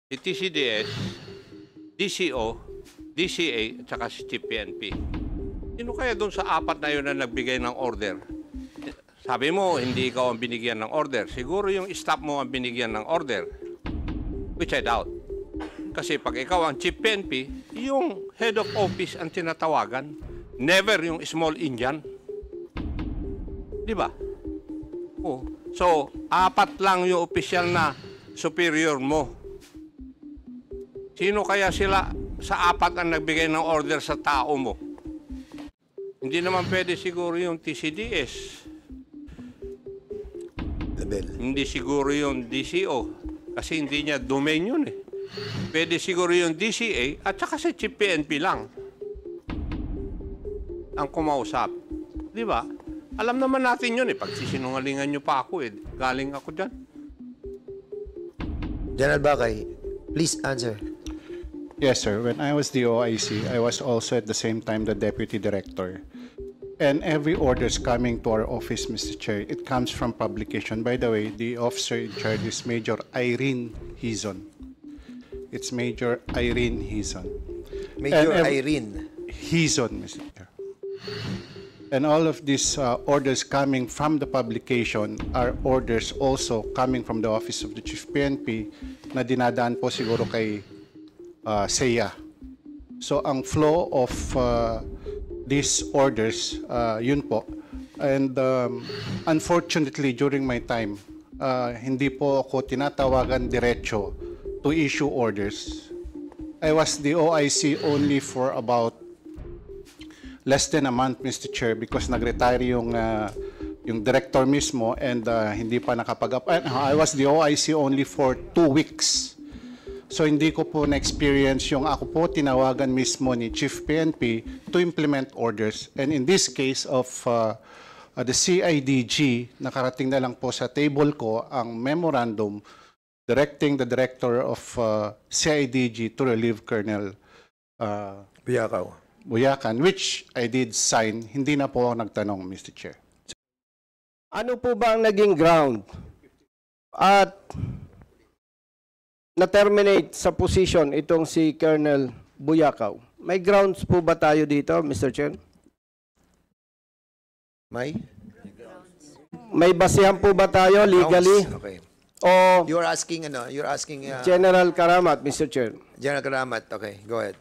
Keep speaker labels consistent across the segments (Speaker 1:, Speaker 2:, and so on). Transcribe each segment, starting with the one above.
Speaker 1: si TCDS, DCO, DCA, at saka si Chief PNP. Sino kaya doon sa apat na yun na nagbigay ng order? Sabi mo, hindi ikaw ang binigyan ng order. Siguro yung staff mo ang binigyan ng order. Which I doubt. Kasi pag ikaw ang Chief PNP, yung head of office ang tinatawagan. Never yung small Indian. Di ba? Oh. So, apat lang yung opisyal na superior mo. Sino kaya sila sa apat ang nagbigay ng order sa tao mo? Hindi naman pwede siguro yung TCDS. Hindi siguro yung DCO. Kasi hindi niya domain yun eh. Pwede siguro yung DCA at saka si Chief PNP lang ang kumausap. Di ba? Alam naman natin yun eh. Pag sisinungalingan nyo pa ako eh. Galing ako dyan.
Speaker 2: General Bakay, please answer.
Speaker 3: Yes, sir. When I was the OIC, I was also at the same time the Deputy Director. And every orders coming to our office, Mr. Chair, it comes from publication. By the way, the officer in charge is Major Irene Hizon. It's Major Irene Hizon.
Speaker 2: Major Irene
Speaker 3: Hizon, Mr. Chair. And all of these orders coming from the publication are orders also coming from the Office of the Chief PNP na dinadaan po siguro kay SEA. So ang flow of these orders, yun po. And unfortunately, during my time, hindi po ako tinatawagan diretso to issue orders. I was the OIC only for about less than a month, Mr. Chair, because nag-retire yung director mismo and hindi pa I was the OIC only for 2 weeks. So hindi ko po na-experience yung ako po tinawagan mismo ni Chief PNP to implement orders. And in this case of the CIDG, nakarating na lang po sa table ko ang memorandum directing the director of CIDG to relieve Colonel Buyakan, which I did sign. Hindi na po ako nagtanong, Mr. Chair.
Speaker 4: Ano po ba ang naging ground at na-terminate sa position itong si Colonel Buyakaw? May grounds po ba tayo dito, Mr. Chair? May basihan po ba tayo legally?
Speaker 2: Okay.
Speaker 4: O
Speaker 2: You're asking
Speaker 4: General Karamat, Mr. Chair?
Speaker 2: General Karamat. Okay, go ahead.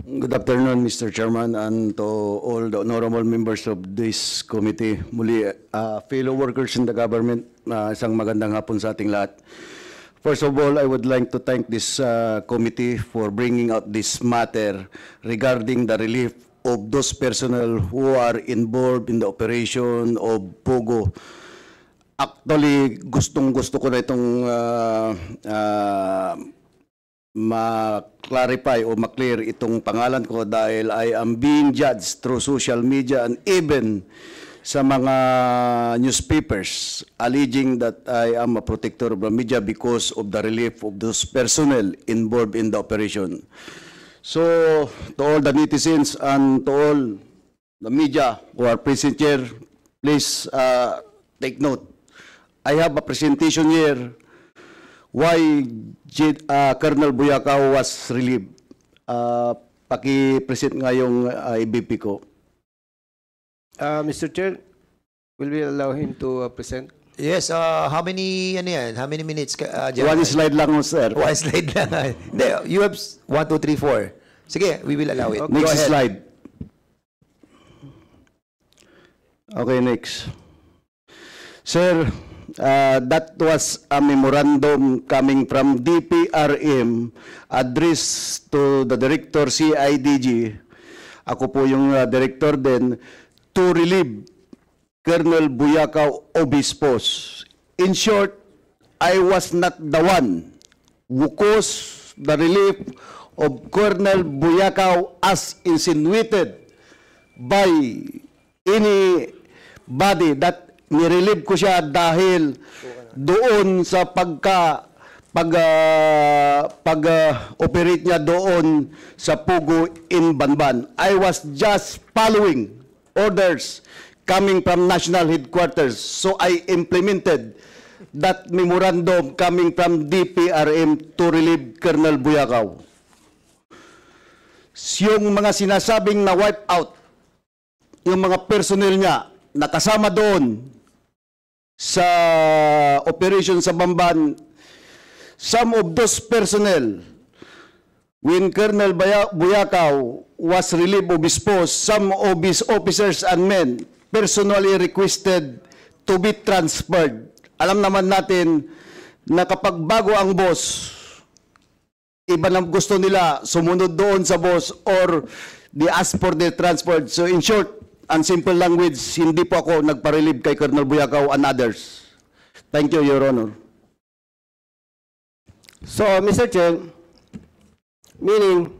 Speaker 5: Good afternoon, Mr. Chairman, and to all the honorable members of this committee. Muli, fellow workers in the government, isang magandang hapon sa ating lahat. First of all, I would like to thank this committee for bringing out this matter regarding the relief of those personnel who are involved in the operation of Pogo. Actually, gustong-gusto ko na itong ma-clarify o ma-clear itong pangalan ko dahil I am being judged through social media and even sa mga newspapers alleging that I am a protector of the media because of the relief of those personnel involved in the operation. So, to all the netizens and to all the media who are present here, please take note. I have a presentation here why Colonel Buyakaw was relieved. Paki-present nga yung IBP ko.
Speaker 4: Mr. Chair, will we allow him to present?
Speaker 2: Yes, how many minutes?
Speaker 5: One slide lang, sir.
Speaker 2: One slide lang. You have 1, 2, 3, 4. Sige, we will allow it.
Speaker 5: Okay. Next slide. Okay, next. Sir, that was a memorandum coming from DPRM addressed to the Director CIDG. Ako po yung director din to relieve Colonel Buyakaw of his post. In short, I was not the one who caused the relief of Colonel Buyakaw as insinuated by anybody that nirelieve ko siya dahil doon sa pag-operate niya doon sa Pugo in Banban. I was just following orders coming from national headquarters. So I implemented that memorandum coming from DPRM to relieve Colonel Buyakaw. Yung mga sinasabing na wipe out, yung mga personnel niya nakasama doon sa operation sa Bamban, some of those personnel, when Colonel Buyakaw was relieved of his post, some of his officers and men personally requested to be transferred. Alam naman natin na kapag bago ang boss, iba na gusto nila sumunod doon sa boss or they ask for the transfer. So in short, and simple language, hindi po ako nagpa-relieve kay Colonel Buyakaw and others. Thank you, Your Honor.
Speaker 4: So, Mr. Chair, meaning,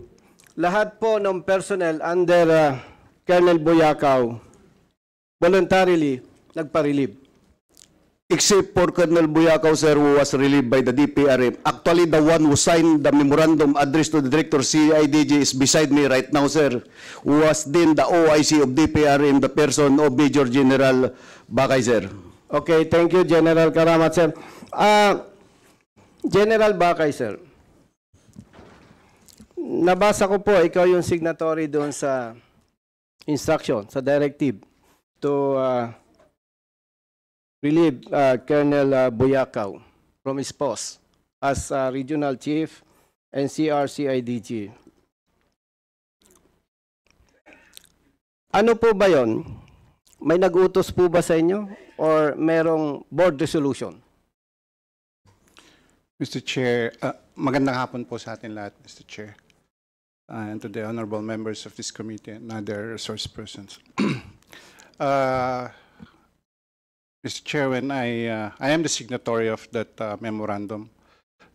Speaker 4: lahat po ng personnel under Colonel Buyakaw voluntarily nagpa-relieve.
Speaker 5: Except for Colonel Buyakaw, sir, who was relieved by the DPRM. Actually, the one who signed the memorandum addressed to the Director CIDG is beside me right now, sir, who was then the OIC of DPRM, the person of Major General Bakay, sir.
Speaker 4: Okay, thank you, General Karamat, sir. General Bakay, sir. Nabasa ko po, ikaw yung signatory doon sa instruction, sa directive to relieve Colonel Buyakaw from his post as Regional Chief and CRCIDG. Ano po ba yon? May nag-utos po ba sa inyo or merong board resolution?
Speaker 3: Mr. Chair, magandang hapon po sa atin lahat, Mr. Chair, and to the honorable members of this committee and other resource persons. Mr. Chair, when I am the signatory of that memorandum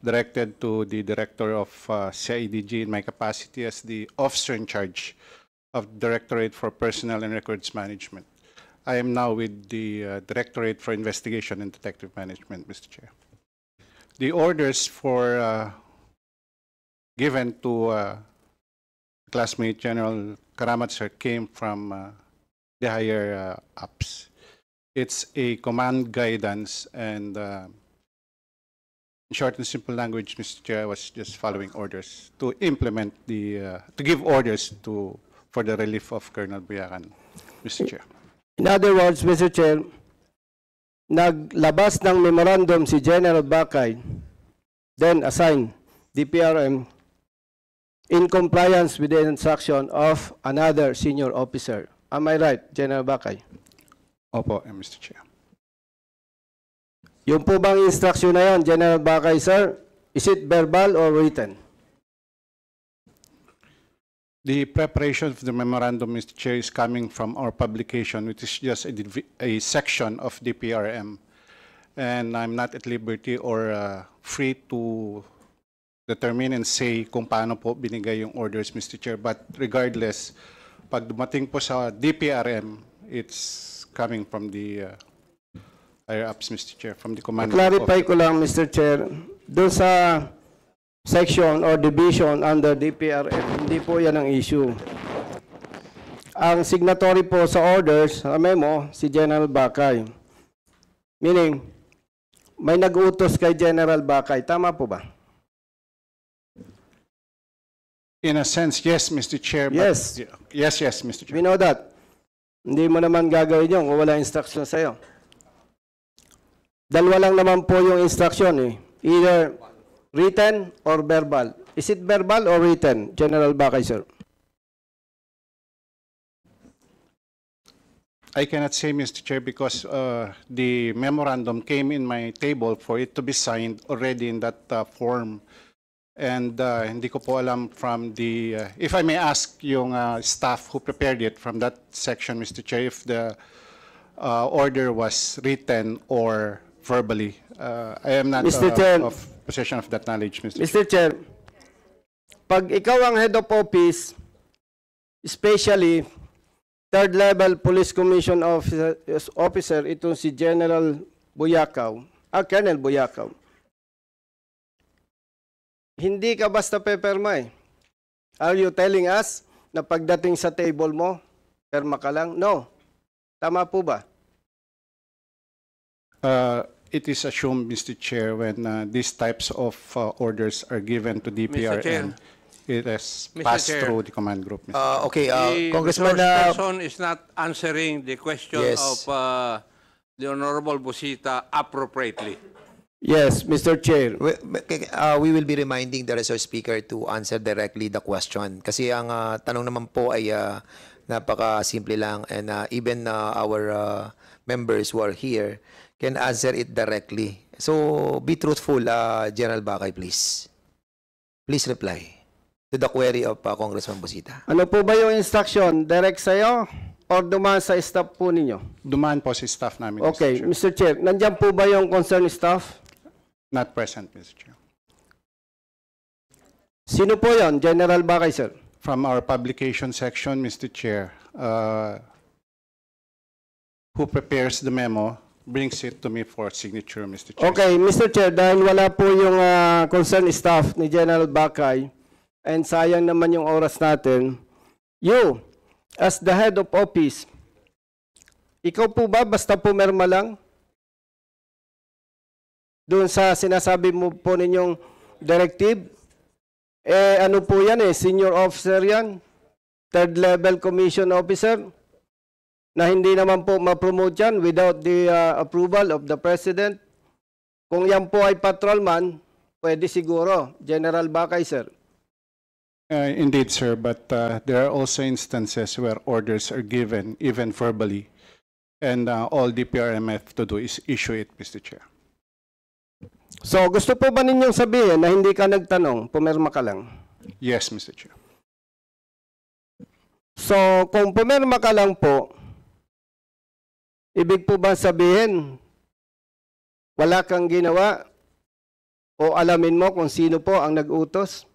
Speaker 3: directed to the Director of CIDG in my capacity as the officer in charge of Directorate for Personnel and Records Management. I am now with the Directorate for Investigation and Detective Management, Mr. Chair. The orders for given to classmate General Karamat, sir, came from the higher ups. It's a command guidance, and in short and simple language, Mr. Chair, I was just following orders to implement the, to give orders for the relief of Colonel Buyakan, Mr. Chair.
Speaker 4: In other words, Mr. Chair, naglabas ng memorandum si General Bakay, then assigned DPRM in compliance with the instruction of another senior officer. Am I right, General Bakay?
Speaker 3: Opo, Mr. Chair.
Speaker 4: Yung po bang instruction na yan, General Bakay, sir, is it verbal or written?
Speaker 3: The preparation of the memorandum, Mr. Chair, is coming from our publication, which is just a section of DPRM. And I'm not at liberty or free to determine and say kung paano po binigay yung orders, Mr. Chair. But regardless, pag dumating po sa DPRM, it's coming from the higher ups, Mr. Chair, from the command.
Speaker 4: Clarify ko lang, Mr. Chair, doon sa section or division under DPRM, hindi po yan ang issue. Ang signatory po sa orders, sa memo, si General Bakay. Meaning, may nag-utos kay General Bakay. Tama po ba?
Speaker 3: In a sense, yes, Mr. Chair.
Speaker 4: Yes.
Speaker 3: Yes, Mr. Chair.
Speaker 4: We know that. Hindi mo naman gagawin yun kung wala instruction sa'yo. Dalawa lang naman po yung instruction eh. Either written or verbal. Is it verbal or written, General Bakay, sir?
Speaker 3: I cannot say, Mr. Chair, because the memorandum came in my table for it to be signed already in that form. And hindi ko po alam from the, if I may ask yung staff who prepared it from that section, Mr. Chair, if the order was written or verbally. I am not
Speaker 4: Mr. Chair,
Speaker 3: of possession of that knowledge, Mr. Chair.
Speaker 4: Mr. Chair, pag ikaw ang head of office, especially third level police commission officer, itong si General Buyakaw, Colonel Buyakaw, hindi ka basta peperma eh. Are you telling us na pagdating sa table mo, perma ka lang? No. Tama po ba?
Speaker 3: it is assumed, Mr. Chair, when these types of orders are given to DPRN, it has
Speaker 1: Mr.
Speaker 3: passed
Speaker 1: Chair.
Speaker 3: through the command group, Mr. Chair.
Speaker 2: Okay,
Speaker 1: The
Speaker 2: Congressman,
Speaker 1: resource person is not answering the question
Speaker 2: Yes.
Speaker 1: of the Honorable Busita appropriately.
Speaker 4: Yes, Mr. Chair.
Speaker 2: we will be reminding the resource speaker to answer directly the question. Kasi ang tanong naman po ay napaka-simple lang, and even our members who are here can answer it directly. So, be truthful, General Bakay, please. Please reply to the query of Congressman Busita.
Speaker 4: Ano po ba yung instruction? Direct sa'yo or dumaan sa staff po ninyo?
Speaker 3: Dumaan po si staff namin,
Speaker 4: Okay,
Speaker 3: Mr. Chair.
Speaker 4: Mr. Chair, nandyan po ba yung concerned staff?
Speaker 3: Not present, Mr. Chair.
Speaker 4: Sino po yon? General Bakay, sir?
Speaker 3: From our publication section, Mr. Chair, who prepares the memo brings it to me for signature, Mr. Chair.
Speaker 4: Okay, Mr. Chair, dahil wala po yung concerned staff ni General Bakay, and sayang naman yung oras natin, you, as the head of office, ikaw po ba basta pumirma lang? Doon sa sinasabi mo po ninyong directive? Ano po yan senior officer yan? Third level commission officer? Na hindi naman po ma-promote yan without the approval of the President? Kung yan po ay patrolman, pwede siguro. General Bakay, sir.
Speaker 3: Indeed, sir, but there are also instances where orders are given, even verbally, and all DPRMF to do is issue it, Mr. Chair.
Speaker 4: So, gusto po ba ninyong sabihin na hindi ka nagtanong, pumirma ka lang?
Speaker 3: Yes, Mr. Chair.
Speaker 4: So, kung pumirma ka lang po, ibig po ba sabihin, wala kang ginawa o alamin mo kung sino po ang nag-utos?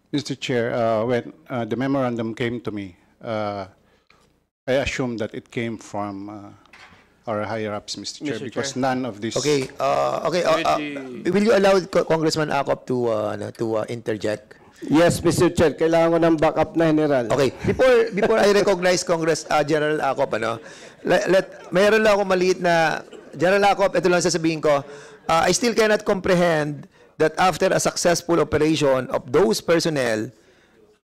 Speaker 3: Mr. Chair, when the memorandum came to me, I assumed that it came from our higher-ups, Mr. Chair,
Speaker 1: Mr.
Speaker 3: because
Speaker 1: Chair.
Speaker 3: none of this...
Speaker 2: Okay, will you allow Congressman Acop to interject?
Speaker 4: Yes, Mr. Chair, kailangan ko ng backup na general.
Speaker 2: Okay, before I recognize General Acop, mayroon lang ako maliit na General Acop, ito lang sasabihin ko. I still cannot comprehend that after a successful operation of those personnel,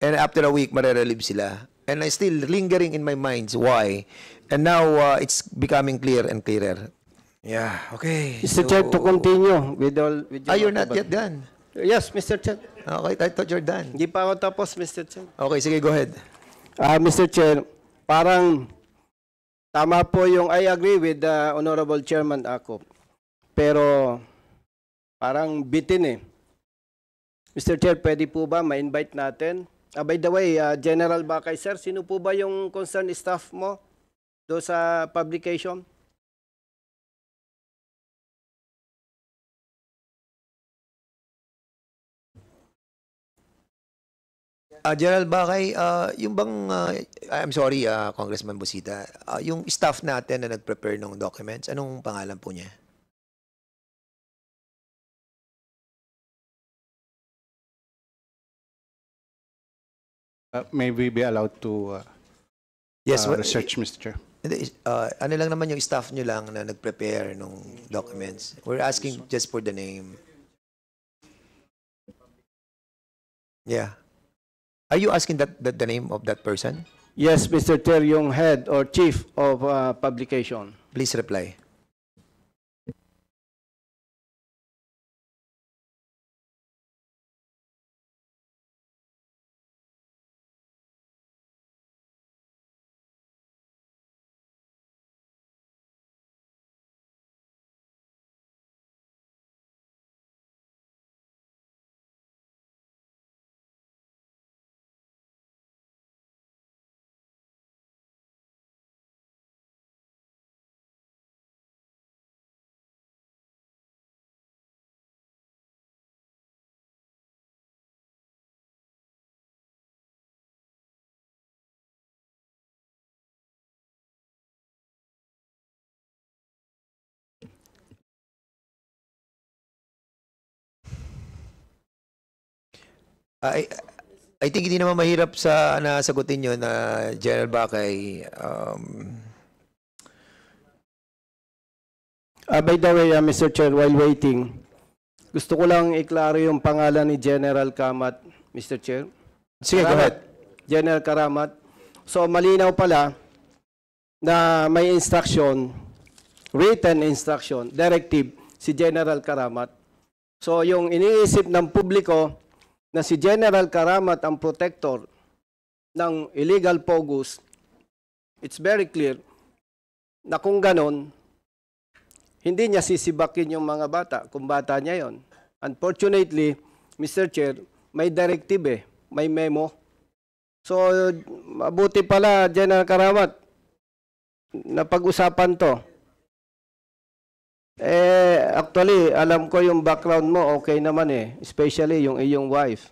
Speaker 2: and after a week, marerelieve sila. And I still lingering in my mind why. And now it's becoming clear and clearer. Yeah, okay.
Speaker 4: Mr. Chair, to continue with all... With your
Speaker 2: You're not
Speaker 4: approval.
Speaker 2: yet done.
Speaker 4: Yes, Mr. Chair.
Speaker 2: Okay, I thought you're done.
Speaker 4: Hindi pa ako tapos, Mr. Chair.
Speaker 2: Okay, sige, go ahead.
Speaker 4: Mr. Chair, parang tama po yung I agree with the Honorable Chairman Acop. Pero parang bitin Mr. Chair, pwede po ba ma-invite natin? By the way, General Bakay, sir, sino po ba yung concerned staff mo do sa publication?
Speaker 2: General Bakay, yung bang, I'm sorry, Congressman Busita, yung staff natin na nag-prepare ng documents, anong pangalan po niya?
Speaker 3: May we be allowed to
Speaker 2: Yes,
Speaker 3: research, Mr. Chair?
Speaker 2: ano lang naman yung staff nyo lang na nag-prepare ng documents. We're asking just for the name. Yeah. Are you asking that the name of that person?
Speaker 4: Yes, Mr. Chair, yung head or chief of publication.
Speaker 2: Please reply. I think hindi naman mahirap sa nasagutin nyo na General Bakay.
Speaker 4: By the way, Mr. Chair, while waiting, gusto ko lang iklaro yung pangalan ni General Kamat, Mr. Chair.
Speaker 2: Sige, go ahead.
Speaker 4: General Karamat. So, malinaw pala na may instruction, written instruction, directive, si General Karamat. So, yung iniisip ng publiko na si General Karamat ang protector ng illegal POGOs, it's very clear na kung ganon, hindi niya sisibakin yung mga bata kung bata niya yon. Unfortunately, Mr. Chair, may directive may memo. So, mabuti pala, General Karamat, na pag-usapan to. Actually, alam ko yung background mo, okay naman
Speaker 2: Uh,
Speaker 4: especially yung iyong wife.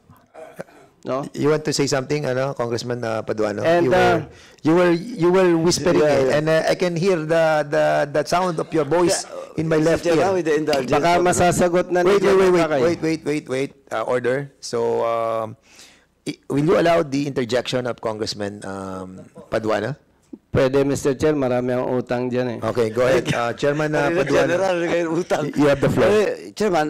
Speaker 4: No?
Speaker 2: You want to say something, Congressman Paduano?
Speaker 4: And,
Speaker 2: you were whispering, and I can hear the sound of your voice in my left
Speaker 5: Mr. Chair,
Speaker 2: ear.
Speaker 5: with the indulgence
Speaker 4: Baka
Speaker 5: of-
Speaker 4: masasagot na ni General Kakay.
Speaker 2: Wait. Order. So, will you allow the interjection of Congressman Paduano?
Speaker 4: Pwede, Mr. Chair, marami ang utang dyan
Speaker 2: Okay, go ahead. Chairman Paduano,
Speaker 5: General, kayo utang.
Speaker 2: you have the floor.
Speaker 5: Chairman,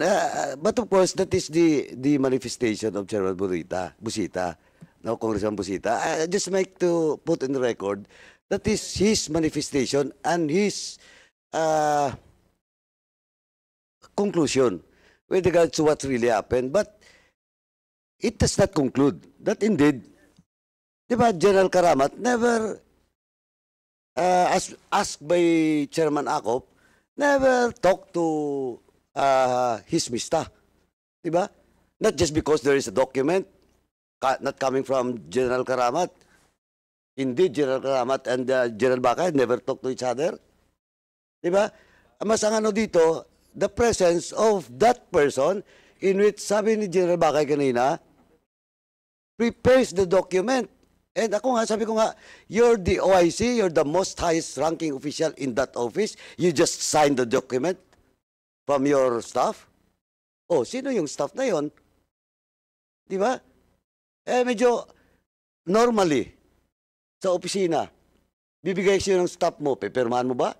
Speaker 5: but of course, that is the manifestation of Chairman Busita, no, Congressman Busita. I just like to put in the record that is his manifestation and his conclusion with regards to what really happened. But it does not conclude that indeed, di ba, General Karamat never, as asked by Chairman Acop, never talked to his mista. Di ba? Not just because there is a document not coming from General Karamat. Indeed, General Karamat and General Bakay never talked to each other. Di ba? Mas ang ano dito, the presence of that person in which sabi ni General Bakay kanina, prepares the document. And ako nga, sabi ko nga, you're the OIC, you're the most highest ranking official in that office. You just signed the document from your staff. Oh, sino yung staff na yon? Di ba? Medyo normally, sa opisina, bibigay siya ng staff mo, pepirmahan mo ba?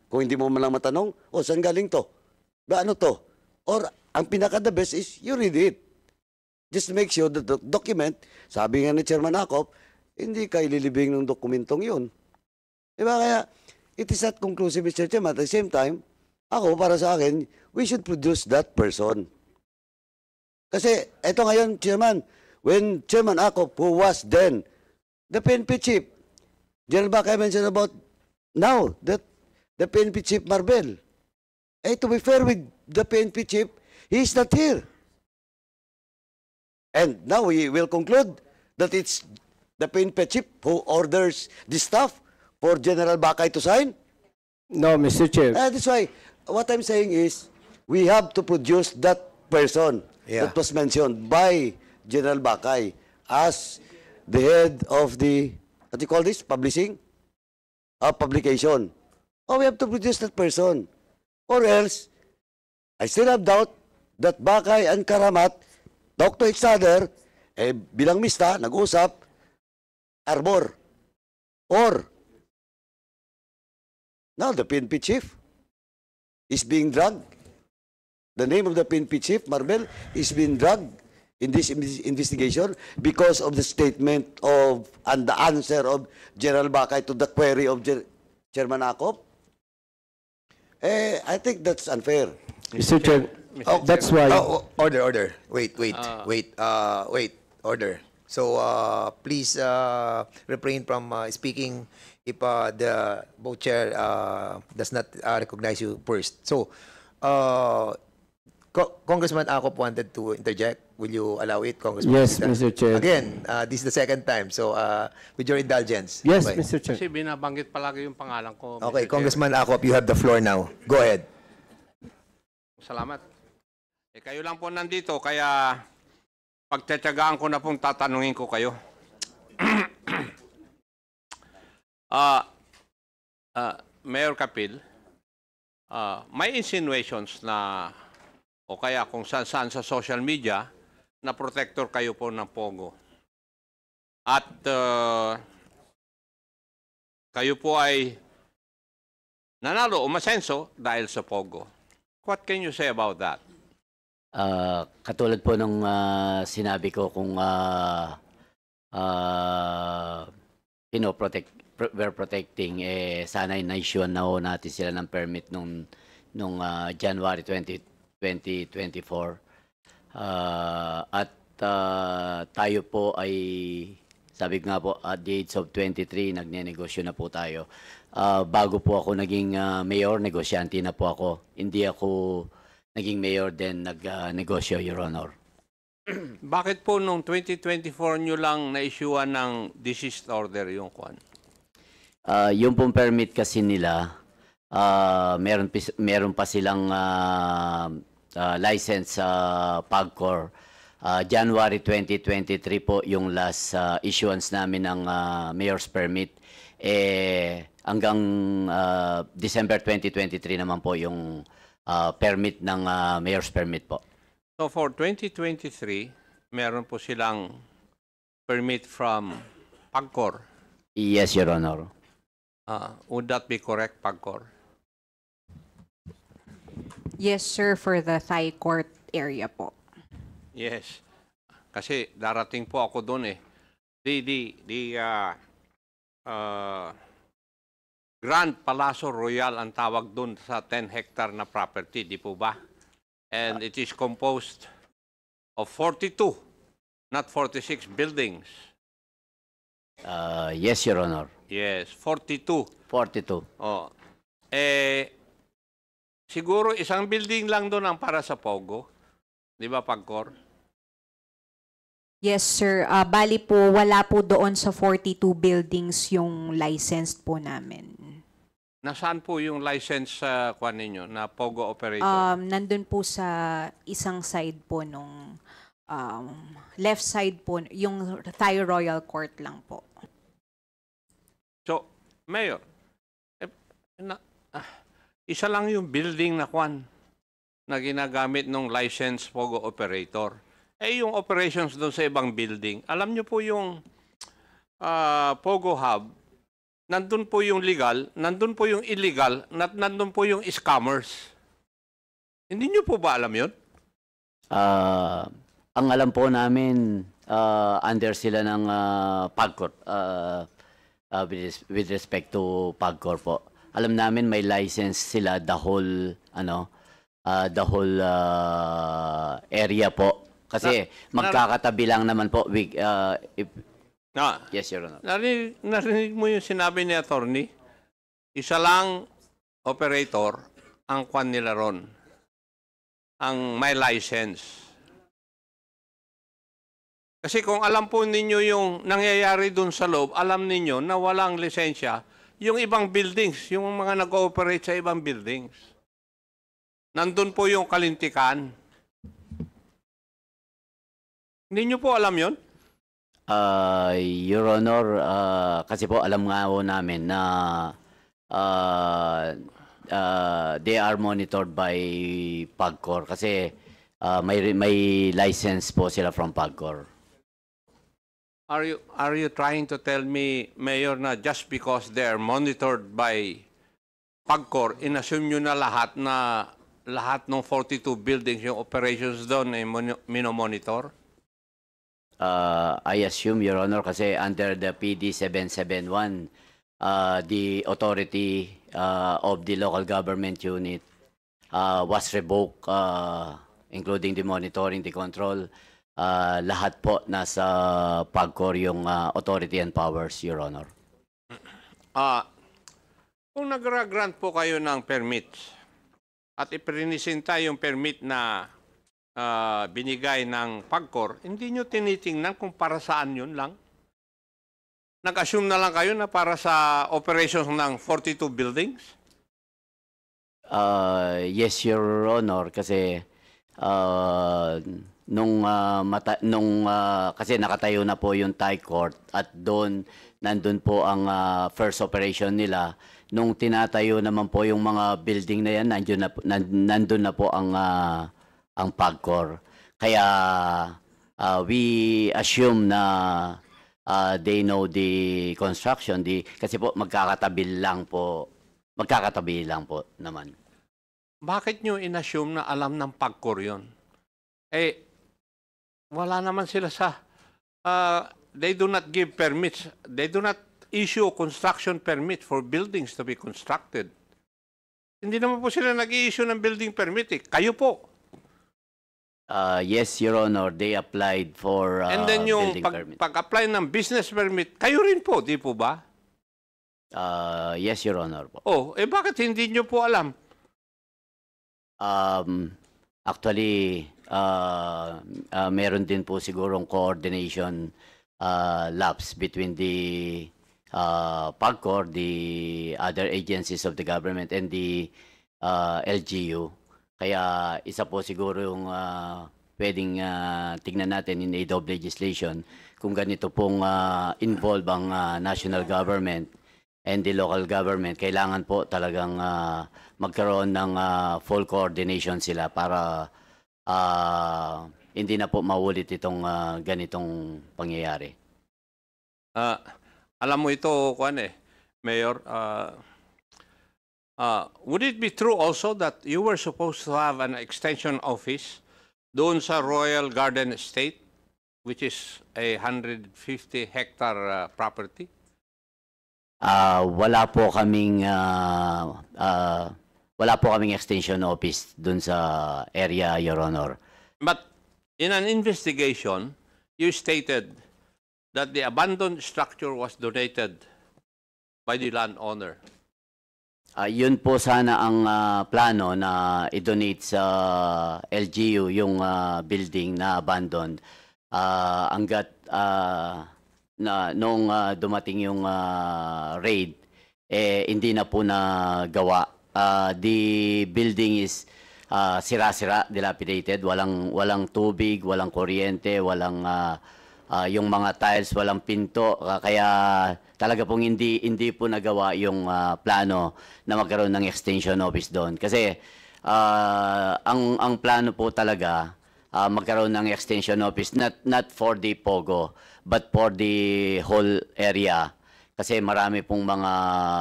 Speaker 5: Kung hindi mo man lang matanong, oh, saan galing to? Ba, ano to? Or, ang pinaka-the best is, you read it. Just make sure that the document, sabi nga ni Chairman Acop, hindi ka ililibing ng dokumentong yun. Diba? Kaya, it is not conclusive, Mr. Chairman. At the same time, ako, para sa akin, we should produce that person. Kasi, eto ngayon, Chairman, when Chairman Acop, who was then the PNP chief, General Bakay mentioned about now that the PNP chief Marbel. To be fair with the PNP chief, he is not here. And now we will conclude that it's the PNP chief who orders the staff for General Bakay to sign.
Speaker 4: No, Mr. Chair.
Speaker 5: That's why what I'm saying is we have to produce that person that was mentioned by General Bakay as the head of the, what do you call this, publication. We have to produce that person. Or else, I still have doubt that Bakay and Karamat talk to each other, bilang mista, nag-usap, arbor. Or, now the PNP chief is being dragged. The name of the PNP chief, Marbel, is being dragged in this investigation because of the statement of, and the answer of General Bakay to the query of Chairman Acop. I think that's unfair.
Speaker 4: Mr. Chair, that's why.
Speaker 2: Order. Wait. Order. So, please refrain from speaking if the both chair does not recognize you first. So, Congressman Acop wanted to interject. Will you allow it, Congressman?
Speaker 4: Yes,
Speaker 2: Busita?
Speaker 4: Mr. Chair.
Speaker 2: Again, this is the second time. So, with your indulgence.
Speaker 4: Yes,
Speaker 2: Okay.
Speaker 4: Mr. Chair.
Speaker 1: Kasi binabanggit palagi yung pangalan ko. Mr.
Speaker 2: Okay,
Speaker 1: Chair.
Speaker 2: Congressman Acop, you have the floor now. Go ahead.
Speaker 1: Salamat. Kayo lang po nandito, kaya pagtsatsagaan ko na pong tatanungin ko kayo. Mayor Kapil, may insinuations na, o kaya kung saan-saan sa social media, na protector kayo po ng Pogo. At kayo po ay nanalo, umasenso dahil sa Pogo. What can you say about that?
Speaker 6: Katulad po nung sinabi ko kung we're protecting, sana na-issue na ho natin sila ng permit nung January 2024. At tayo po ay, sabi ko nga po, at the age of 23, nagnenegosyo na po tayo. Bago po ako naging mayor, negosyante na po ako. Hindi ako naging mayor din nagnegosyo, Your Honor.
Speaker 1: Bakit po nung 2024 nyo lang na-issuean ng desist order yung kwan?
Speaker 6: Yung pong permit kasi nila, meron pa silang license sa PAGCOR. January 2023 po yung last issuance namin ng mayor's permit. Hanggang December 2023 naman po yung permit ng mayor's permit po.
Speaker 1: So for 2023, meron po silang permit from PAGCOR.
Speaker 6: Yes, Your Honor.
Speaker 1: Would that be correct, PAGCOR?
Speaker 7: Yes, sir, for the Thai court area po.
Speaker 1: Yes. Kasi darating po ako doon eh. Grand Palazzo Royal ang tawag doon sa 10 hectare na property, di po ba? And it is composed of 42, not 46 buildings.
Speaker 6: Yes, Your Honor.
Speaker 1: Yes, 42.
Speaker 6: 42.
Speaker 1: Oh. Siguro isang building lang doon ang para sa Pogo. Di ba, PAGCOR?
Speaker 7: Yes, sir. Bali po, wala po doon sa 42 buildings yung licensed po namin.
Speaker 1: Nasaan po yung license sa kwan ninyo na Pogo operator?
Speaker 7: Nandun po sa isang side po nung left side po, yung Thai Royal Court lang po.
Speaker 1: So, Mayor, isa lang yung building na kwan na ginagamit ng license Pogo operator. Yung operations doon sa ibang building, alam nyo po yung Pogo Hub, nandun po yung legal, nandun po yung illegal, nandun po yung scammers. Hindi nyo po ba alam yun?
Speaker 6: Ang alam po namin, under sila ng PAGCOR, with respect to PAGCOR po. Alam namin may license sila the whole area po. Kasi magkakatabi lang naman po. Yes, Your Honor.
Speaker 1: Narinig mo yung sinabi ni attorney? Isa lang operator ang kwan nila ron. Ang may license. Kasi kung alam po ninyo yung nangyayari dun sa loob, alam ninyo na walang lisensya yung ibang buildings, yung mga nag-ooperate sa ibang buildings. Nandun po yung kalintikan. Hindi nyo po alam yon?
Speaker 6: Your Honor, kasi po alam nga po namin na they are monitored by PAGCOR kasi may license po sila from PAGCOR.
Speaker 1: Are you trying to tell me, Mayor, na just because they're monitored by PAGCOR, inassume nyo na lahat ng 42 buildings yung operations doon ay minomonitor?
Speaker 6: I assume, Your Honor, kasi under the PD 771, the authority of the local government unit was revoked, including the monitoring, the control. Lahat po nasa PAGCOR yung authority and powers, Your Honor.
Speaker 1: Kung nag-grant po kayo ng permits at ipinisinta yung permit na binigay ng PAGCOR, hindi nyo tinitingnan kung para saan yun lang? Nag-assume na lang kayo na para sa operations ng 42 buildings?
Speaker 6: Yes, Your Honor, kasi kasi nakatayo na po yung Thai court at nandun po ang first operation nila. Nung tinatayo naman po yung mga building na yan, nandun na po ang PAGCOR. Kaya we assume na they know the construction, kasi po magkakatabi lang po magkakatabi lang po naman.
Speaker 1: Bakit nyo inassume na alam ng PAGCOR yun? Eh, wala naman sila sa... they do not give permits. They do not issue construction permit for buildings to be constructed. Hindi naman po sila nag-i-issue ng building permit. Eh. Kayo po.
Speaker 6: Yes, Your Honor, they applied for
Speaker 1: And then yung
Speaker 6: building permit.
Speaker 1: pag-apply ng business permit, kayo rin po, di po ba?
Speaker 6: Yes, Your Honor po.
Speaker 1: Oh, eh bakit hindi nyo po alam?
Speaker 6: Actually, meron din po sigurong coordination lapse between the PAGCOR, the other agencies of the government, and the LGU. Kaya isa po siguro yung pwedeng tignan natin in aid of legislation kung ganito pong involve ang national government and the local government. Kailangan po talagang magkaroon ng full coordination sila para hindi na po maulit itong ganitong pangyayari.
Speaker 1: Alam mo ito, Mayor, would it be true also that you were supposed to have an extension office doon sa Royal Garden Estate, which is a 150-hectare property?
Speaker 6: Wala po kaming extension office doon sa area, Your Honor.
Speaker 1: But in an investigation, you stated that the abandoned structure was donated by the landowner.
Speaker 6: Yun po sana ang plano na i-donate sa LGU yung building na abandoned. Hanggat noong dumating yung raid, hindi na po nagawa. The building is sira-sira, dilapidated, walang tubig, walang kuryente, walang yung mga tiles, walang pinto, kaya talaga pong hindi po nagawa yung plano na magkaroon ng extension office doon. Kasi ang plano po talaga magkaroon ng extension office not for the Pogo but for the whole area. Kasi marami pong mga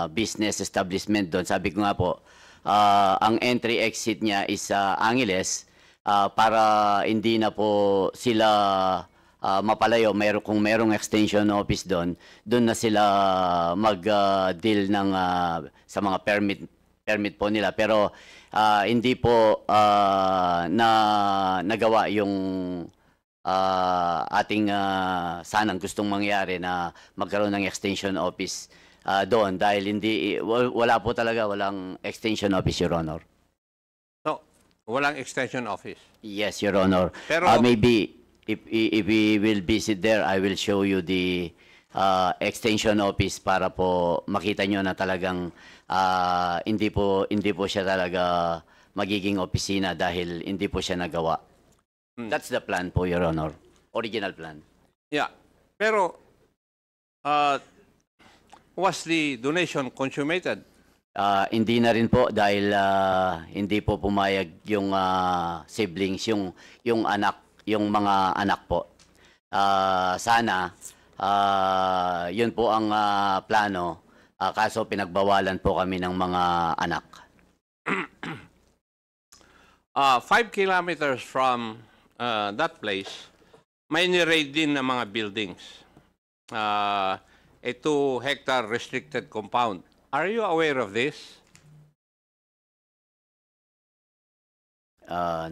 Speaker 6: business establishment doon. Sabi ko nga po, ang entry exit niya is Angeles para hindi na po sila mapalayo. Kung merong extension office doon na sila mag-deal ng sa mga permit po nila. Pero hindi po nagawa yung ating sanang gustong mangyari na magkaroon ng extension office doon dahil walang extension office, Your Honor.
Speaker 1: No, walang extension office.
Speaker 6: Yes, Your Honor.
Speaker 1: Pero
Speaker 6: maybe if we will visit there, I will show you the extension office para po makita nyo na talagang hindi po siya talaga magiging opisina dahil hindi po siya nagawa. That's the plan po, Your Honor. Original plan.
Speaker 1: Yeah. Pero was the donation consummated?
Speaker 6: Hindi na rin po dahil hindi po pumayag yung siblings, yung anak, yung mga anak po. Sana yun po ang plano, kaso pinagbawalan po kami ng mga anak.
Speaker 1: 5 kilometers from that place, may ni-raid din ng mga buildings. A 2-hectare restricted compound. Are you aware of this?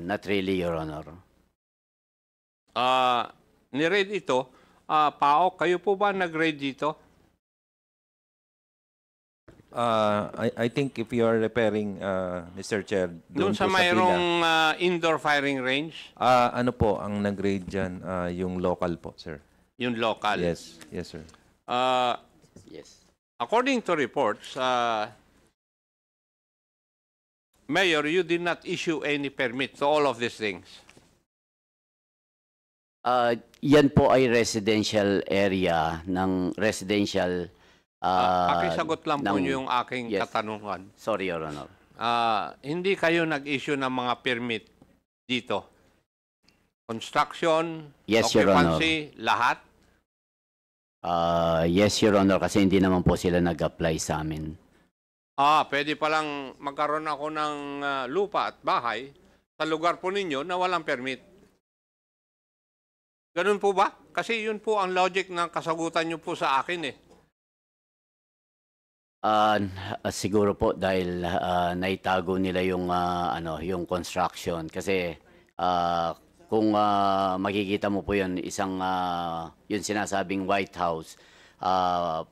Speaker 6: Not really, Your Honor.
Speaker 1: Ni-raid ito. Pao, kayo po ba nag-raid dito?
Speaker 8: I think if you are referring, Mr. Chair,
Speaker 1: Doon sa
Speaker 8: po
Speaker 1: mayroong
Speaker 8: Pila,
Speaker 1: indoor firing range?
Speaker 8: ano po ang nag-raid dyan? Yung local po, sir.
Speaker 1: Yung local?
Speaker 8: Yes, yes, sir.
Speaker 6: Yes.
Speaker 1: According to reports, Mayor, you did not issue any permit to all of these things.
Speaker 6: Yan po ay residential area ng residential.
Speaker 1: Pakisagot lang po
Speaker 6: ng-
Speaker 1: niyo yung aking
Speaker 6: yes.
Speaker 1: katanungan.
Speaker 6: Sorry, Your Honor.
Speaker 1: Hindi kayo nag-issue ng mga permit dito? Construction,
Speaker 6: Yes, Your Honor.
Speaker 1: occupancy, lahat?
Speaker 6: Yes, Your Honor, kasi hindi naman po sila nag-apply sa amin.
Speaker 1: Pwede palang magkaroon ako ng lupa at bahay sa lugar po ninyo na walang permit. Ganun po ba? Kasi yun po ang logic ng kasagutan nyo po sa akin eh.
Speaker 6: Siguro po dahil naitago nila yung yung construction kasi kung makikita mo po yun isang yung sinasabing White House,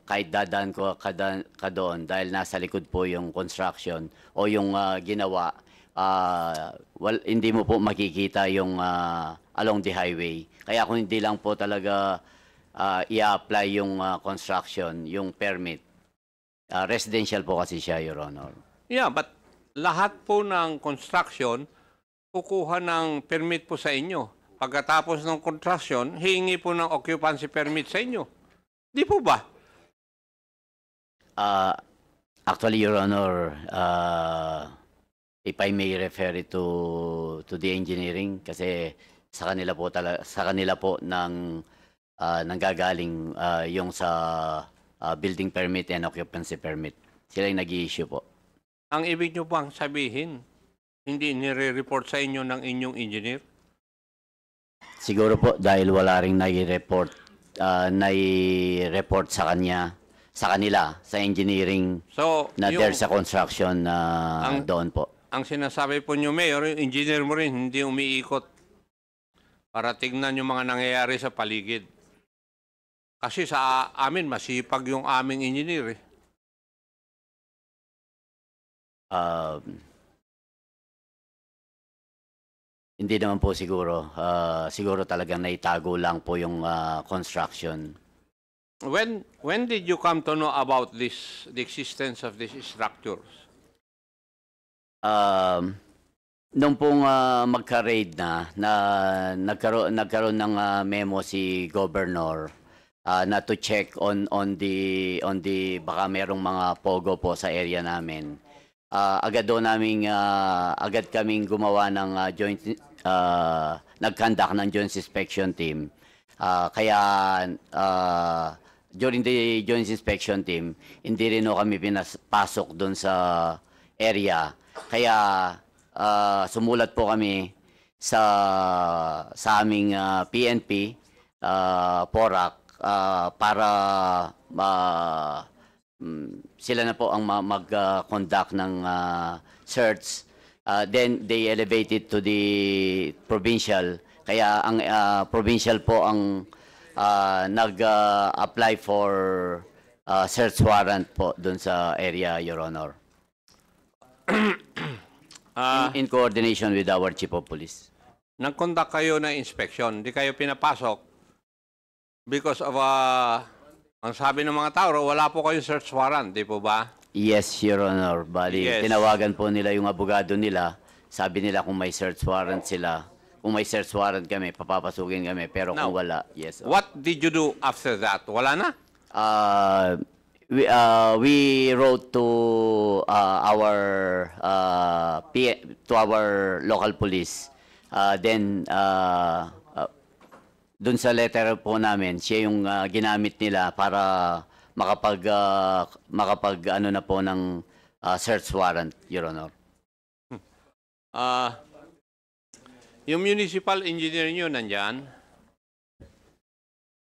Speaker 6: kahit dadaan ka doon dahil nasa likod po yung construction o yung ginawa, hindi mo po makikita yung along the highway. Kaya kung hindi lang po talaga i-apply yung construction, yung permit, residential po kasi siya, Your Honor.
Speaker 1: Yeah, but lahat po ng construction, kukuha ng permit po sa inyo. Pagkatapos ng construction, hihingi po ng occupancy permit sa inyo. Di po ba?
Speaker 6: Actually, Your Honor, if I may refer it to the engineering, kasi sa kanila po nanggagaling yung sa building permit and occupancy permit. Sila yung nag-i-issue po.
Speaker 1: Ang ibig nyo bang sabihin, hindi nire-report sa inyo ng inyong engineer?
Speaker 6: Siguro po dahil wala ring nai-report sa kanila, sa engineering,
Speaker 1: So,
Speaker 6: na there sa construction doon po.
Speaker 1: Ang sinasabi po nyo, Mayor, yung engineer mo rin, hindi umiikot para tignan yung mga nangyayari sa paligid. Kasi sa amin, masipag yung aming engineer eh.
Speaker 6: Hindi naman po siguro. Siguro talagang naitago lang po yung construction.
Speaker 1: When did you come to know about the existence of these structures?
Speaker 6: Nung pong magka-raid na nagkaroon ng memo si Governor na to check on the baka merong mga pogo po sa area namin. Agad kaming gumawa ng nag-conduct ng joint inspection team. Kaya during the joint inspection team, hindi rin kami pinapasok doon sa area. Kaya sumulat po kami sa aming PNP, PORAC, para sila na po ang mag-conduct ng search. Then they elevated to the provincial. Kaya ang provincial po ang nag-apply for search warrant po dun sa area, Your Honor. In coordination with our Chief of Police.
Speaker 1: Nag-conduct kayo ng inspection, di kayo pinapasok because of ang sabi ng mga tao, wala po kayong search warrant, di po ba?
Speaker 6: Yes, Your Honor. Bali,
Speaker 1: Yes.
Speaker 6: tinawagan po nila yung abogado nila. Sabi nila kung may search warrant sila. Kung may search warrant kami, papapasukin kami. Pero
Speaker 1: Now,
Speaker 6: kung wala, yes.
Speaker 1: What did you do after that? Wala na?
Speaker 6: We wrote to our local police. Then dun sa letter po namin, siya yung ginamit nila para makapag ano na po ng search warrant, Your Honor.
Speaker 1: Yung municipal engineer nyo nandyan,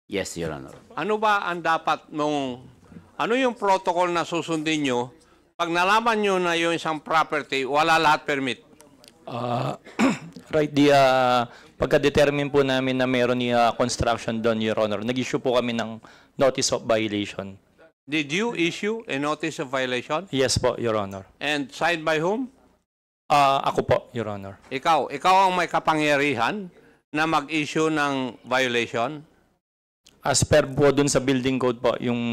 Speaker 6: Yes, Your Honor.
Speaker 1: ano ba ang dapat ano yung protocol na susundin nyo pag nalaman nyo na yung isang property, wala lahat permit?
Speaker 9: Right, pagka-determine po namin na meron ni construction doon, Your Honor, nag-issue po kami ng notice of violation.
Speaker 1: Did you issue a notice of violation?
Speaker 9: Yes po, Your Honor.
Speaker 1: And signed by whom?
Speaker 9: Ako po, Your Honor.
Speaker 1: Ikaw ang may kapangyarihan na mag-issue ng violation?
Speaker 9: As per po dun sa building code po, yung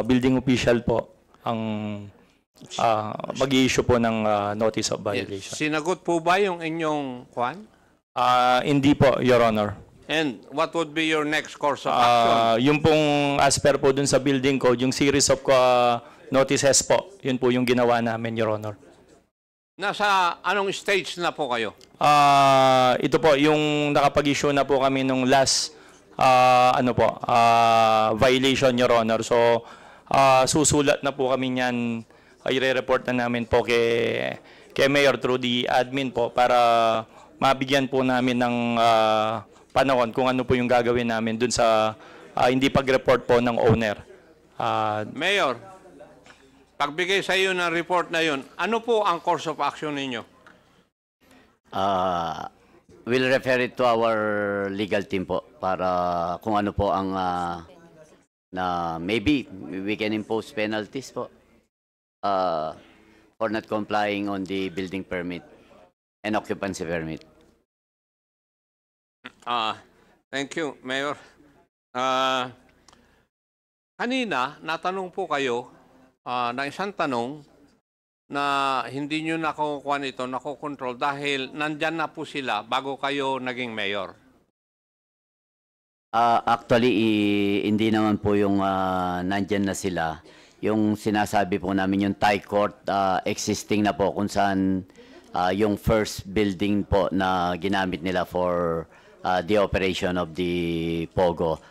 Speaker 9: building official po ang mag-i-issue po ng notice of violation.
Speaker 1: Sinagot po ba yung inyong kwan?
Speaker 9: Hindi po, Your Honor.
Speaker 1: And what would be your next course of action?
Speaker 9: Yung pong as per po dun sa building code, yung series of notices po, yun po yung ginawa namin, Your Honor.
Speaker 1: Nasa anong stage na po kayo?
Speaker 9: Ito po, yung nakapag-issue na po kami nung last violation, Your Honor. So, susulat na po kami niyan i-report na namin po kay Mayor through the admin po para mabigyan po namin ng panahon kung ano po yung gagawin namin dun sa hindi pag-report po ng owner.
Speaker 1: Mayor, pagbigay sa iyo ng report na yun, ano po ang course of action ninyo?
Speaker 6: We'll refer it to our legal team po para kung ano po ang na maybe we can impose penalties po for not complying on the building permit and occupancy permit.
Speaker 1: Thank you, Mayor. Kanina, natanong po kayo ng isang tanong na hindi nyo nakukuha nito, nakokontrol dahil nandyan na po sila bago kayo naging mayor.
Speaker 6: Actually, hindi naman po yung nandyan na sila. Yung sinasabi po namin yung Thai court existing na po kung saan yung first building po na ginamit nila for the operation of the POGO.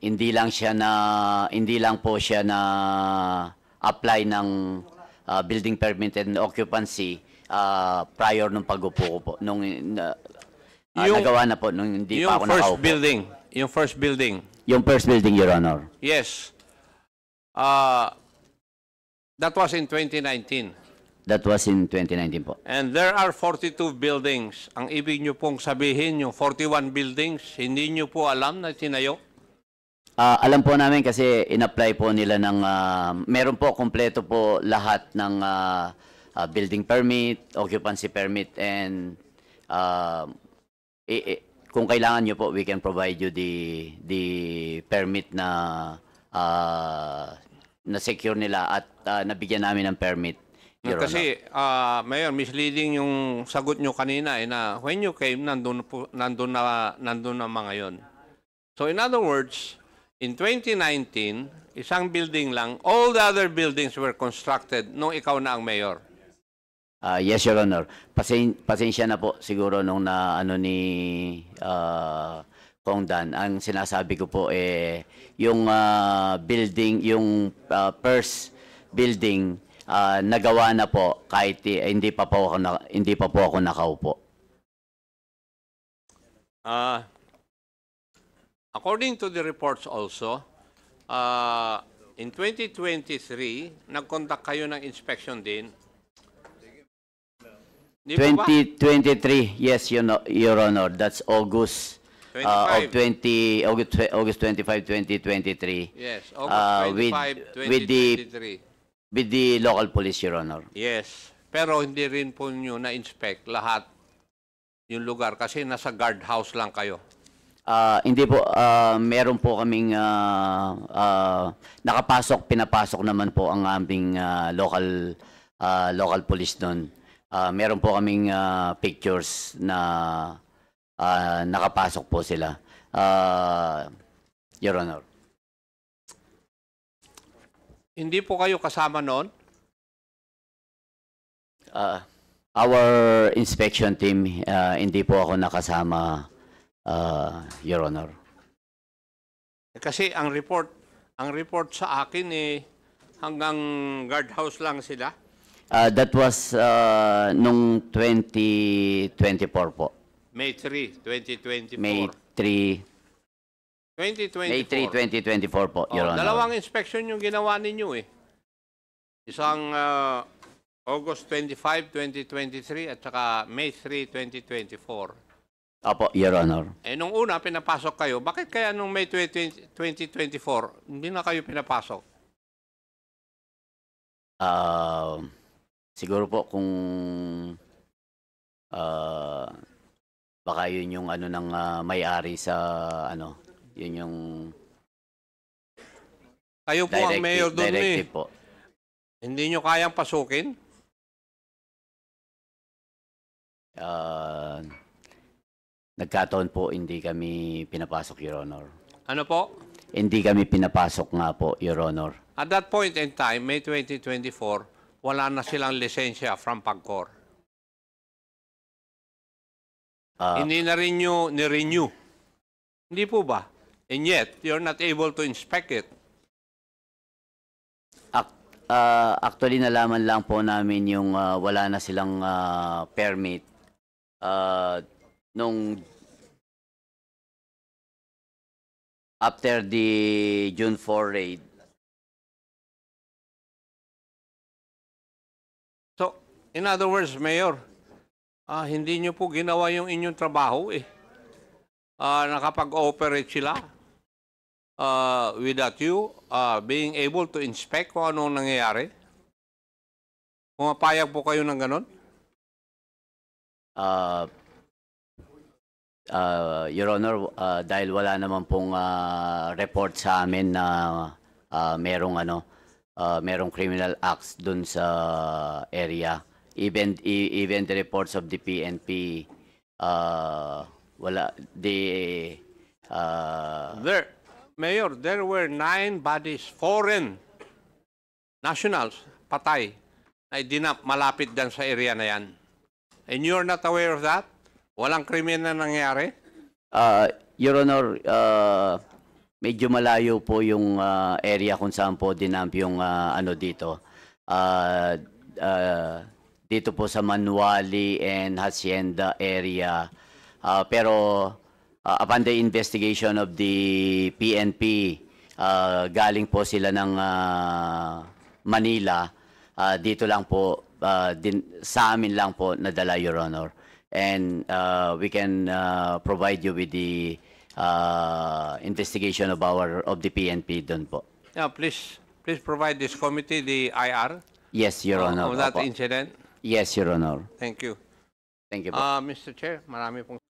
Speaker 6: Hindi lang po siya na apply ng building permit and occupancy prior nung pag-upo ko po nung nagawa na po nung hindi pa ako nakaupo.
Speaker 1: Yung first building.
Speaker 6: Yung first building, Your Honor.
Speaker 1: Yes. That was in 2019.
Speaker 6: That was in 2019 po.
Speaker 1: And there are 42 buildings. Ang ibig nyo pong sabihin, yung 41 buildings, hindi nyo po alam na tinayo?
Speaker 6: Alam po namin kasi in-apply po nila ng, meron po, kompleto po lahat ng building permit, occupancy permit, and kung kailangan nyo po, we can provide you the permit na na-secure nila at nabigyan namin ng permit. Your
Speaker 1: Kasi, Mayor, misleading yung sagot nyo kanina na when you came, nandun na mga yon. So in other words, in 2019, isang building lang, all the other buildings were constructed nung ikaw na ang mayor.
Speaker 6: Yes, Your Honor. Pasensya na po siguro nung na ano ni Kong Dan. Ang sinasabi ko po yung building, yung first building nagawa na po kahit hindi pa po ako nakaupo.
Speaker 1: According to the reports also, in 2023, nag-conduct kayo ng inspection din. Di po ba?
Speaker 6: 2023, yes, Your Honor. That's August 25, 2023.
Speaker 1: Yes, August 25, 2023.
Speaker 6: With the local police, Your Honor.
Speaker 1: Yes, pero hindi rin po nyo na-inspect lahat yung lugar kasi nasa guardhouse lang kayo.
Speaker 6: Hindi po, meron po kaming pinapasok naman po ang aming local police doon. Meron po kaming pictures na nakapasok po sila. Your Honor.
Speaker 1: Hindi po kayo kasama noon?
Speaker 6: Our inspection team, hindi po ako nakasama, Your Honor.
Speaker 1: Kasi ang report sa akin hanggang guardhouse lang sila.
Speaker 6: That was nung 2024 po.
Speaker 1: May 3, 2024.
Speaker 6: May 3, 2024 po, Your Honor.
Speaker 1: Dalawang inspection yung ginawa ninyo Isang August 25, 2023 at saka May 3, 2024.
Speaker 6: Opo, Your Honor.
Speaker 1: Nung una, pinapasok kayo. Bakit kaya nung May 2024, hindi na kayo pinapasok?
Speaker 6: Siguro po kung baka yun yung ano ng may-ari sa ano, yun yung
Speaker 1: kayo po ang mayor doon
Speaker 6: po.
Speaker 1: Hindi nyo kayang pasukin?
Speaker 6: Nagkataon po hindi kami pinapasok, Your Honor.
Speaker 1: Ano po?
Speaker 6: Hindi kami pinapasok nga po, Your Honor.
Speaker 1: At that point in time, May 2024, wala na silang lisensya from PAGCOR. Hindi na rin nyo ni-renew. Hindi po ba? And yet, you're not able to inspect it.
Speaker 6: actually nalaman lang po namin yung wala na silang permit nung after the June 4 raid.
Speaker 1: So, in other words, Mayor, hindi nyo po ginawa yung inyong trabaho eh. Nakapag-operate sila without you being able to inspect kung anong nangyayari. Pumapayag po kayo ng ganon?
Speaker 6: Your Honor, dahil wala naman pong report sa amin na merong criminal acts dun sa area. Even the reports of the PNP, wala.
Speaker 1: Mayor, there were 9 bodies, foreign nationals, patay, na idinap malapit dyan sa area na yan. And you're not aware of that? Walang krimen na nangyari?
Speaker 6: Your Honor, medyo malayo po yung area kung saan po dinamp yung dito. Dito po sa Manuali and Hacienda area. Pero upon the investigation of the PNP, galing po sila ng Manila. Dito lang po, sa amin lang po nadala, Your Honor. And we can provide you with the investigation of the PNP doon po.
Speaker 1: Yeah, please provide this committee the IR
Speaker 6: Yes, Your Honor.
Speaker 1: of that
Speaker 6: Opo.
Speaker 1: incident.
Speaker 6: Yes, Your Honor.
Speaker 1: Thank you.
Speaker 6: Thank you po.
Speaker 1: Mr. Chair, marami pong